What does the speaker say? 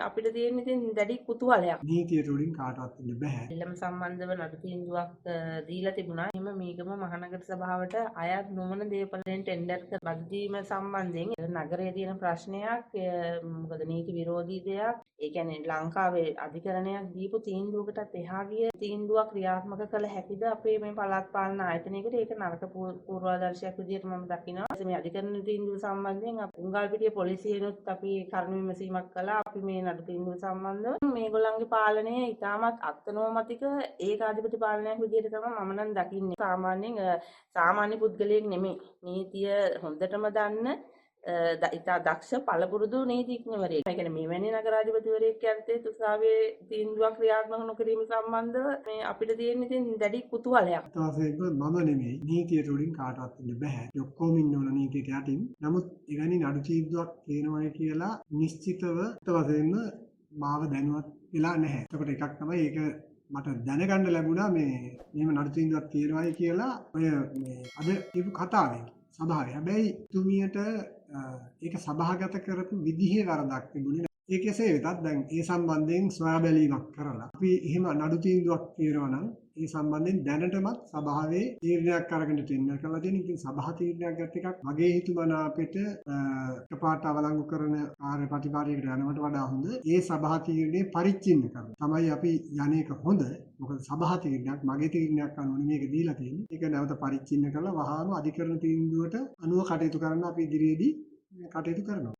අපිට තියෙන ඉතින් දැඩි කුතුහලයක්. නීතියට උඩින් කාටවත් ඉන්න බෑ. එල්ලම සම්බන්ධව නඩු තීන්දුවක් දීලා තිබුණා. එම මීගම මහනගර සභාවට අයත් නොවන දේපලෙන් ටෙන්ඩර් බදු දීම සම්බන්ධයෙන් නගරයේ තියෙන ප්‍රශ්නයක් මොකද නීති විරෝධී දෙයක්. ඒ කියන්නේ ලංකාවේ අධිකරණයක් දීපු තීන්දුවකටත් එහා ගිය තීන්දුවක් ක්‍රියාත්මක කළ හැකිද අපේ මේ පළාත් පාලන ආයතනයකට? ඒක නරක පූර්වාදර්ශයක් විදිහට මම දකිනවා. මේ අධිකරණ තීන්දුව සම්බන්ධයෙන් උංගල්පිටිය පොලිසියෙනුත් අපි කරුණු විමසීමක් කළා. අපි මේ නඩු තීන්දුව සම්බන්ධව මේගොල්ලන්ගේ පාලනය ඉතාමත් අත්නෝමතික ඒකාධිපති පාලනයක් විදිහට තමයි මම නම් දකින්නේ. සාමාන්‍ය පුද්ගලයෙක් නෙමෙයි. නීතිය හොඳටම දන්න ඉතා දක්ෂ පළපුරුදු නීතිඥවරයෙක්. ඒ කියන්නේ මෙවැනි නගරාධිපතිවරයෙක් යටතේ උසාවියේ තීන්දුවක් ක්‍රියාත්මක නොකිරීම සම්බන්ධව මේ අපිට තියෙන ඉතින් දැඩි කුතුහලයක්. තාසෙක මම නෙමෙයි නීතියට උඩින් කාටවත් ඉන්න බෑ. ඔක්කොම ඉන්න ඕන නීතියට යටින්. නමුත් එවැනි නඩු තීන්දුවක් තියෙනවායි කියලා නිශ්චිතව වශයෙන්ම මාව දැනුවත් වෙලා නැහැ. එතකොට එකක් තමයි ඒක මට දැනගන්න ලැබුණා මේ මෙහෙම නඩු තීන්දුවක් තියෙනවායි කියලා ඔය මේ අද කියපු කතාවෙන් සභාවේ. හැබැයි තුමියට ඒක සභාගත කරපු විදිහේ වරදක් තිබුණේ නැහැ. ඒක එසේ වෙතත් දැන් ඒ සම්බන්ධයෙන් සොයා බැලීමක් කරලා අපි එහෙම නඩු තීන්දුවක් තියෙනවා නම් ඒ සම්බන්ධයෙන් දැනටමත් සභාවේ තීරණයක් අරගෙන ටෙන්ඩර් කරලා දෙන. ඉතින් සභා තීරණයක් ගත්ත එකක් මගේ හිතුමනාපෙට එකපාරට අවලංගු කරන කාර්ය ප්‍රතිපාදයකට යනවට වඩා හොඳ ඒ සභා තීරණේ පරිච්ඡින්න කරන තමයි අපි යන්නේක හොඳ. මොකද සභා තීරණයක් මගේ තීරණයක් අනුව මේක දීලා තියෙන්නේ. ඒක නැවත පරිච්ඡින්න කරලා වහාම අධිකරණ තීන්දුවට අනුව කටයුතු කරන්න අපි ඉදිරියේදී කටයුතු කරනවා.